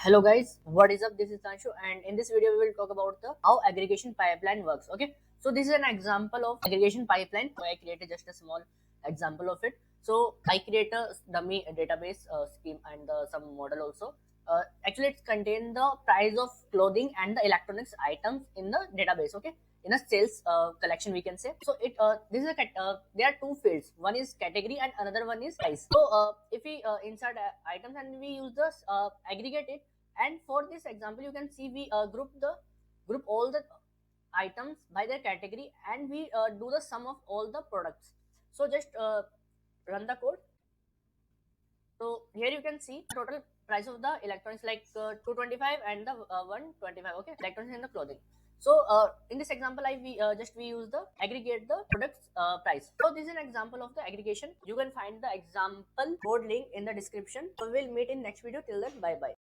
Hello guys, what is up? This is Tanshu, and in this video we will talk about the how aggregation pipeline works. Okay, so this is an example of aggregation pipeline. So I created just a small example of it. So I create a dummy database scheme and some model also. Actually, it contains the price of clothing and the electronics items in the database. Okay, in a sales collection we can say. So it this is a there are two fields. One is category and another one is price. So if we insert items and we use this aggregate it, and for this example you can see we group all the items by their category, and we do the sum of all the products. So just run the code. So here you can see total price of the electronics like 225 and the 125. Okay, electronics and the clothing. So in this example we use the aggregate the products price. So this is an example of the aggregation. You can find the example code link in the description. So we'll meet in next video. Till then, bye bye.